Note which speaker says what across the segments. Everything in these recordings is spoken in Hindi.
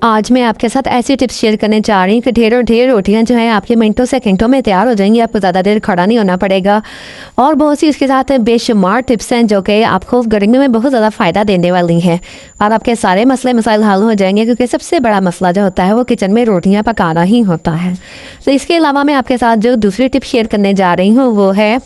Speaker 1: आज मैं आपके साथ ऐसी टिप्स शेयर करने जा रही हूँ कि ढेर रोटियाँ जो हैं आपके मिनटों सेकंडों में तैयार हो जाएंगी। आपको ज़्यादा देर खड़ा नहीं होना पड़ेगा और बहुत सी उसके साथ बेशुमार टिप्स हैं जो कि आपको गर्मी में बहुत ज़्यादा फ़ायदा देने वाली हैं और आपके सारे मसले मसाइल हल हो जाएंगे, क्योंकि सबसे बड़ा मसला जो होता है वो किचन में रोटियाँ पकाना ही होता है। तो इसके अलावा मैं आपके साथ जो दूसरी टिप शेयर करने जा रही हूँ वो है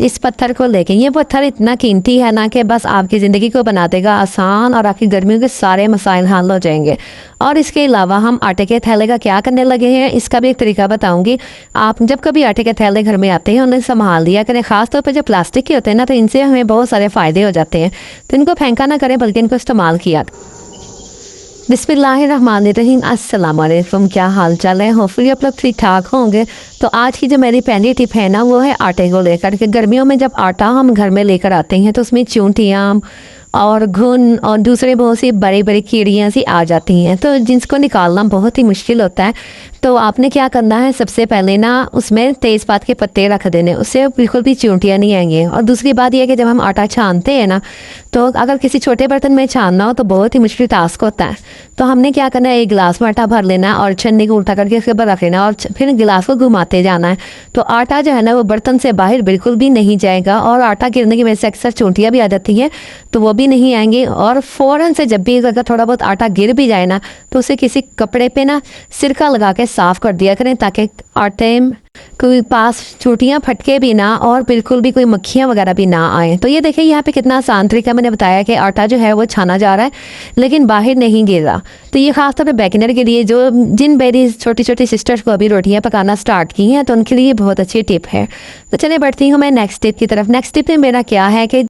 Speaker 1: इस पत्थर को लेके। ये पत्थर इतना कीमती है ना कि बस आपकी ज़िंदगी को बना देगा आसान और आपकी गर्मियों के सारे मसाइल हल हो जाएंगे। और इसके अलावा हम आटे के थैले का क्या करने लगे हैं इसका भी एक तरीका बताऊंगी। आप जब कभी आटे के थैले घर में आते हैं उन्हें संभाल दिया करें, खासतौर पर जो प्लास्टिक के होते हैं ना, तो इनसे हमें बहुत सारे फ़ायदे हो जाते हैं। तो इनको फेंका ना करें बल्कि इनको इस्तेमाल किया। बिस्मिल्लाहिर्रहमानिर्रहीम, अस्सलाम वालेकुम। क्या हाल चाल है? होपफुली आप लोग ठीक ठाक होंगे। तो आज की जो मेरी पहली टिप है ना वो है आटे को लेकर के। गर्मियों में जब आटा हम घर में लेकर आते हैं तो उसमें चूंटियाँ और घुन और दूसरे बहुत सी बड़ी बड़ी कीड़ियाँ सी आ जाती हैं, तो जिसको निकालना बहुत ही मुश्किल होता है। तो आपने क्या करना है, सबसे पहले ना उसमें तेज़पात के पत्ते रख देने, उससे बिल्कुल भी चूंटियाँ नहीं आएंगी। और दूसरी बात यह है कि जब हम आटा छानते हैं ना, तो अगर किसी छोटे बर्तन में छानना हो तो बहुत ही मुश्किल टास्क होता है। तो हमने क्या करना है, एक गिलास में आटा भर लेना और छन्नी को उल्टा करके उसके ऊपर रख लेना और फिर गिलास को घुमाते जाना है। तो आटा जो है ना वो बर्तन से बाहर बिल्कुल भी नहीं जाएगा और आटा गिरने की वजह से अक्सर चूंटियाँ भी आ जाती हैं, तो वो भी नहीं आएंगी। और फ़ौरन से जब भी अगर थोड़ा बहुत आटा गिर भी जाए ना तो उसे किसी कपड़े पे ना सिरका लगा के साफ़ कर दिया करें, ताकि आटे कोई पास चूटियाँ फटके भी ना और बिल्कुल भी कोई मक्खियाँ वगैरह भी ना आए। तो ये देखिए यहाँ पे कितना आसान तरीका मैंने बताया कि आटा जो है वो छाना जा रहा है लेकिन बाहर नहीं गिर रहा। तो ये खासतौर पे बिगिनर के लिए, जो जिन मेरी छोटी छोटी सिस्टर्स को अभी रोटियाँ पकाना स्टार्ट की हैं, तो उनके लिए बहुत अच्छी टिप है। तो चलिए बढ़ती हूँ मैं नेक्स्ट टिप की तरफ। नेक्स्ट टिप में मेरा क्या है कि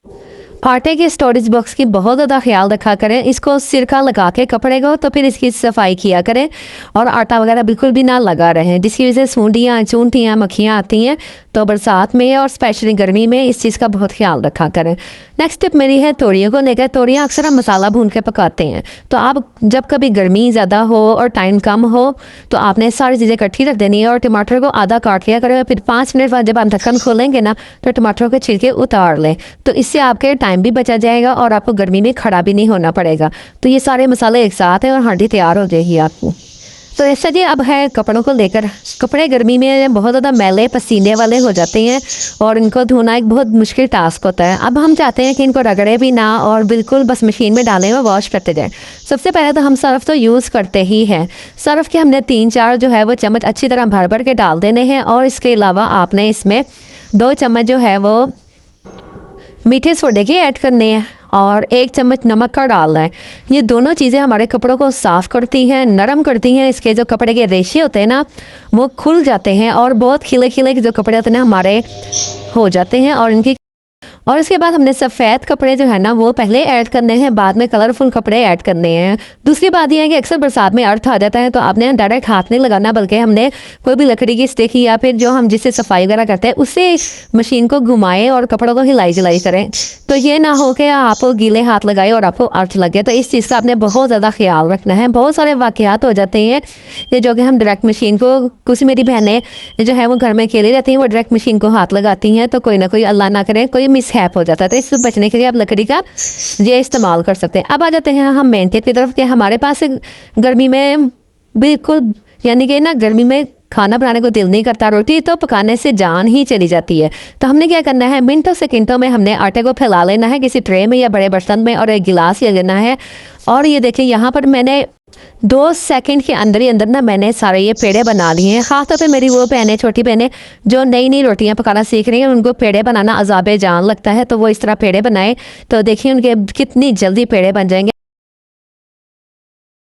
Speaker 1: आटे के स्टोरेज बॉक्स की बहुत ज़्यादा ख्याल रखा करें। इसको सिरका लगा के कपड़े को तो फिर इसकी सफाई किया करें और आटा वगैरह बिल्कुल भी ना लगा रहे, जिसकी वजह से सूंडियाँ चूंटियाँ मक्खियाँ आती हैं। तो बरसात में और स्पेशली गर्मी में इस चीज़ का बहुत ख्याल रखा करें। नेक्स्ट टिप मेरी है तोरियों को लेकर। तोरियाँ अक्सर हम मसाला भून के पकाते हैं, तो आप जब कभी गर्मी ज़्यादा हो और टाइम कम हो तो आपने सारी चीज़ें इकट्ठी रख देनी है और टमाटर को आधा काट लिया करें। फिर 5 मिनट बाद जब हम ढक्कन खोलेंगे ना तो टमाटर के छिलके उतार लें, तो इससे आपके टाइम भी बचा जाएगा और आपको गर्मी में खड़ा भी नहीं होना पड़ेगा। तो ये सारे मसाले एक साथ हैं और हांडी तैयार हो जाएगी आपको। तो ऐसा जी अब है कपड़ों को लेकर। कपड़े गर्मी में बहुत ज़्यादा मैले पसीने वाले हो जाते हैं और इनको धोना एक बहुत मुश्किल टास्क होता है। अब हम चाहते हैं कि इनको रगड़े भी ना और बिल्कुल बस मशीन में डालें और वॉश करते जाएं। सबसे पहले तो हम सर्फ़ तो यूज़ करते ही हैं। सर्फ़ के हमने 3-4 जो है वो चम्मच अच्छी तरह भर भर के डाल देने हैं और इसके अलावा आपने इसमें 2 चम्मच जो है वो मीठे सोडे के ऐड करने हैं और 1 चम्मच नमक का डालना है। ये दोनों चीज़ें हमारे कपड़ों को साफ़ करती हैं, नरम करती हैं। इसके जो कपड़े के रेशे होते हैं ना वो खुल जाते हैं और बहुत खिले खिले जो कपड़े होते हैं ना हमारे हो जाते हैं। और इसके बाद हमने सफ़ेद कपड़े जो है ना वो पहले ऐड करने हैं, बाद में कलरफुल कपड़े ऐड करने हैं। दूसरी बात यह है कि अक्सर बरसात में अर्थ आ जाता है, तो आपने डायरेक्ट हाथ नहीं लगाना, बल्कि हमने कोई भी लकड़ी की स्टिक या फिर जो हम जिससे सफाई वगैरह करते हैं उससे मशीन को घुमाएं और कपड़ों को हिलाई जुलाई करें। तो ये ना हो कि आप गीले हाथ लगाए और आपको अर्थ लगे। तो इस चीज़ का आपने बहुत ज़्यादा ख्याल रखना है। बहुत सारे वाक़यात हो जाते हैं ये जो कि हम डायरेक्ट मशीन को, कुछ मेरी बहनें जो है वो घर में अकेली रहती हैं, वो डायरेक्ट मशीन को हाथ लगाती हैं, तो कोई ना कोई अल्लाह ना करे कोई मिसहैप हो जाता है। तो इससे बचने के लिए आप लकड़ी का ये इस्तेमाल कर सकते हैं। अब आ जाते हैं हम मेन टिप की तरफ कि हमारे पास गर्मी में बिल्कुल यानी कि ना गर्मी में खाना बनाने को दिल नहीं करता, रोटी तो पकाने से जान ही चली जाती है। तो हमने क्या करना है, मिनटों सेकंडों में हमने आटे को फैला लेना है किसी ट्रे में या बड़े बर्तन में और एक गिलास ले लेना है। और ये देखिए यहाँ पर मैंने 2 सेकंड के अंदर ही अंदर ना मैंने सारे ये पेड़े बना लिए हैं। ख़ासतौर पे मेरी वो बहनें, छोटी बहनें जो नई नई रोटियां पकाना सीख रही हैं, उनको पेड़े बनाना अज़ाबे जान लगता है, तो वो इस तरह पेड़े बनाए तो देखिए उनके कितनी जल्दी पेड़े बन जाएंगे।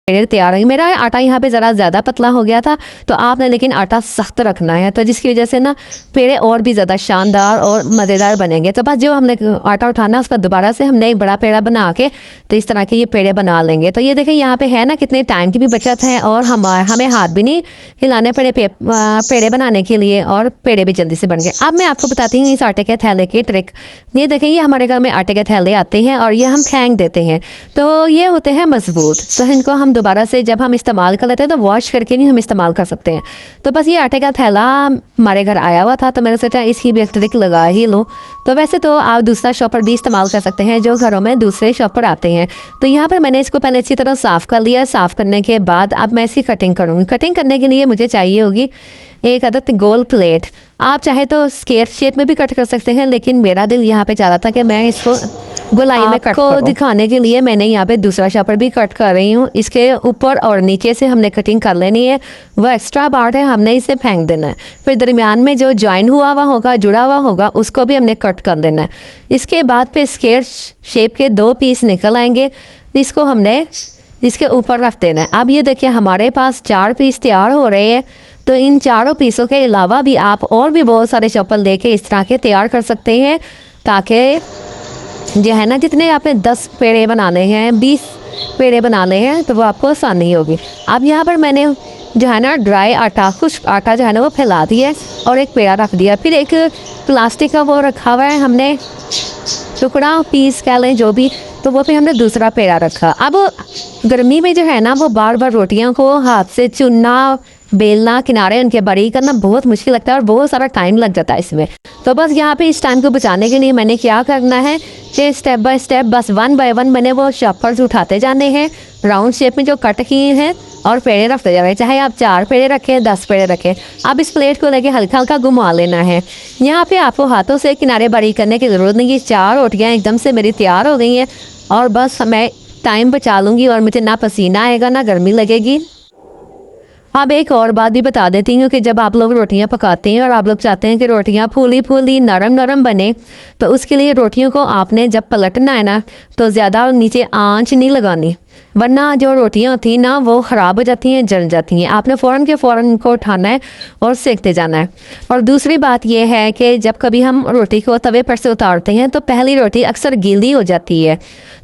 Speaker 1: पेड़े तैयार है। मेरा आटा यहाँ पे ज़रा ज़्यादा पतला हो गया था, तो आपने लेकिन आटा सख्त रखना है, तो जिसकी वजह से ना पेड़े और भी ज़्यादा शानदार और मज़ेदार बनेंगे। तो बस जो हमने आटा उठाना उसका दोबारा से हमने एक बड़ा पेड़ा बना के तो इस तरह के ये पेड़े बना लेंगे। तो ये देखें यहाँ पे है ना कितने टाइम की भी बचत है और हमें हाथ भी नहीं हिलाने पड़े पेड़े बनाने के लिए और पेड़े भी जल्दी से बन गए। अब मैं आपको बताती हूँ इस आटे के थैले की ट्रिक। ये देखें ये हमारे घर में आटे के थैले आते हैं और ये हम फेंक देते हैं, तो ये होते हैं मजबूत। तो इनको हम दोबारा से जब हम इस्तेमाल कर लेते हैं तो वॉश करके नहीं हम इस्तेमाल कर सकते हैं। तो बस ये आटे का थैला हमारे घर आया हुआ था, तो मैंने सोचा इसकी भी एक ट्रिक लगा ही लो। तो वैसे तो आप दूसरा शॉपर भी इस्तेमाल कर सकते हैं जो घरों में दूसरे शॉपर आते हैं। तो यहाँ पर मैंने इसको पहले अच्छी तरह साफ़ कर लिया। साफ़ करने के बाद अब मैं इसकी कटिंग करूँगी। कटिंग करने के लिए मुझे चाहिए होगी एक अदद गोल प्लेट। आप चाहे तो स्क्वायर शेप में भी कट कर सकते हैं, लेकिन मेरा दिल यहाँ पे चाह रहा था कि मैं इसको गोलाई में कट को दिखाने के लिए मैंने यहाँ पे दूसरा शॉपर भी कट कर रही हूँ। इसके ऊपर और नीचे से हमने कटिंग कर लेनी है। वह एक्स्ट्रा पार्ट है, हमने इसे फेंक देना है। फिर दरमियान में जो जॉइन हुआ हुआ होगा, जुड़ा हुआ होगा, उसको भी हमने कट कर देना है। इसके बाद फिर स्क्वायर शेप के 2 पीस निकल आएंगे, इसको हमने इसके ऊपर रख देना है। अब ये देखिए हमारे पास 4 पीस तैयार हो रहे हैं। तो इन चारों पीसों के अलावा भी आप और भी बहुत सारे चप्पल लेके इस तरह के तैयार कर सकते हैं, ताकि जो है ना, जितने आपने 10 पेड़े बनाने हैं, 20 पेड़े बनाने हैं, तो वो आपको आसानी होगी। अब यहाँ पर मैंने जो है ना ड्राई आटा, खुश्क आटा जो है ना वो फैला दिया और एक पेड़ा रख दिया। फिर एक प्लास्टिक का वो रखा हुआ है हमने, टुकड़ा पीस कह लें जो भी, तो वो फिर हमने दूसरा पेड़ा रखा। अब गर्मी में जो है ना वो बार बार रोटियों को हाथ से चुनना, बेलना, किनारे उनके बारीक करना बहुत मुश्किल लगता है और बहुत सारा टाइम लग जाता है इसमें। तो बस यहाँ पे इस टाइम को बचाने के लिए मैंने क्या करना है कि स्टेप बाय स्टेप बस 1 बाय 1 मैंने वो शॉपर्स उठाते जाने हैं, राउंड शेप में जो कट किए हैं, और पेड़े रखते जा रहे हैं। चाहे आप 4 पेड़े रखें, 10 पेड़े रखें। अब इस प्लेट को लेके हल्का हल्का घुमा लेना है। यहाँ पे आपको हाथों से किनारे बारीक करने की ज़रूरत नहीं है। 4 रोटियाँ एकदम से मेरी तैयार हो गई हैं और बस मैं टाइम बचा लूँगी और मुझे ना पसीना आएगा ना गर्मी लगेगी। अब एक और बात भी बता देती हूँ कि जब आप लोग रोटियाँ पकाते हैं और आप लोग चाहते हैं कि रोटियाँ फूली फूली नरम नरम बने, तो उसके लिए रोटियों को आपने जब पलटना है ना, तो ज़्यादा नीचे आंच नहीं लगानी, वरना जो रोटियाँ होती हैं ना वो ख़राब हो जाती हैं, जल जाती हैं। आपने फ़ौरन के फ़ौरन इनको उठाना है और सेकते जाना है। और दूसरी बात यह है कि जब कभी हम रोटी को तवे पर से उतारते हैं तो पहली रोटी अक्सर गीली हो जाती है,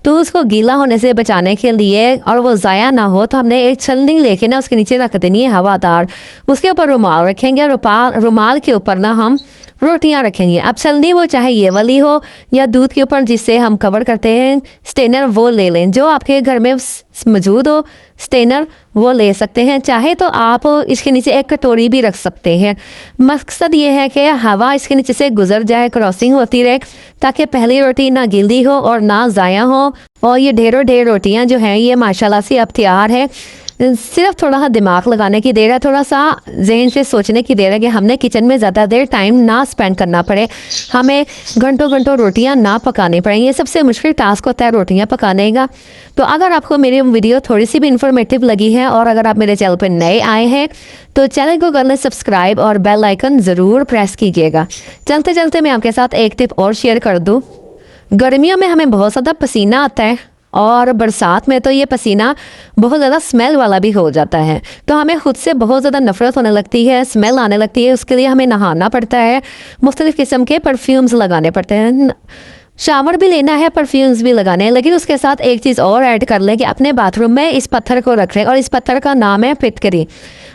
Speaker 1: तो उसको गीला होने से बचाने के लिए और वो ज़ाया ना हो, तो हमने एक छलनी लेके ना उसके नीचे रख देनी है हवादार। उसके ऊपर रुमाल रखेंगे, रुमाल के ऊपर ना हम रोटियां रखेंगे। अब छलनी वो चाहे ये वाली हो या दूध के ऊपर जिससे हम कवर करते हैं स्टेनर, वो ले लें। जो आपके घर में मौजूद हो स्टेनर वो ले सकते हैं। चाहे तो आप इसके नीचे एक कटोरी भी रख सकते हैं। मकसद ये है कि हवा इसके नीचे से गुजर जाए, क्रॉसिंग होती रहे, ताकि पहली रोटी ना गीली हो और ना ज़ाया हो। और ये ढेरों ढेर रोटियां जो हैं ये माशाल्लाह से अब तैयार है। सिर्फ थोड़ा सा दिमाग लगाने की देर है, थोड़ा सा जहन से सोचने की देर है कि हमने किचन में ज़्यादा देर टाइम ना स्पेंड करना पड़े, हमें घंटों घंटों रोटियां ना पकानी पड़े। ये सबसे मुश्किल टास्क होता है रोटियां पकाने का। तो अगर आपको मेरी वीडियो थोड़ी सी भी इंफॉर्मेटिव लगी है और अगर आप मेरे चैनल पर नए आए हैं तो चैनल को कर लें सब्सक्राइब और बेल आइकन ज़रूर प्रेस कीजिएगा। चलते चलते मैं आपके साथ एक टिप और शेयर कर दूँ। गर्मियों में हमें बहुत ज़्यादा पसीना आता है और बरसात में तो ये पसीना बहुत ज़्यादा स्मेल वाला भी हो जाता है, तो हमें खुद से बहुत ज़्यादा नफरत होने लगती है, स्मेल आने लगती है। उसके लिए हमें नहाना पड़ता है, मुख्तलिफ़ किस्म के परफ्यूम्स लगाने पड़ते हैं, शावर भी लेना है, परफ्यूम्स भी लगाने हैं। लेकिन उसके साथ एक चीज़ और ऐड कर लें कि अपने बाथरूम में इस पत्थर को रख लें, और इस पत्थर का नाम है फिटकरी।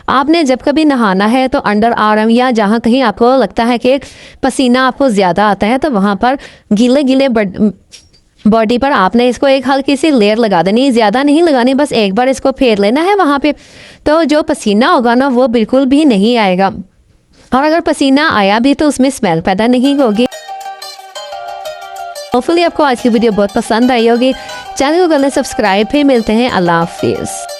Speaker 1: आपने जब कभी नहाना है तो अंडर आर्म या जहाँ कहीं आपको लगता है कि पसीना आपको ज़्यादा आता है, तो वहाँ पर गीले गीले बॉडी पर आपने इसको एक हल्की सी लेयर लगा देनी, ज़्यादा नहीं लगानी, बस एक बार इसको फेर लेना है वहाँ पे। तो जो पसीना होगा ना वो बिल्कुल भी नहीं आएगा, और अगर पसीना आया भी तो उसमें स्मेल पैदा नहीं होगी। होपफुली आपको आज की वीडियो बहुत पसंद आई होगी। चैनल को कर लें सब्सक्राइब। फिर मिलते हैं, अल्लाह हाफिज़।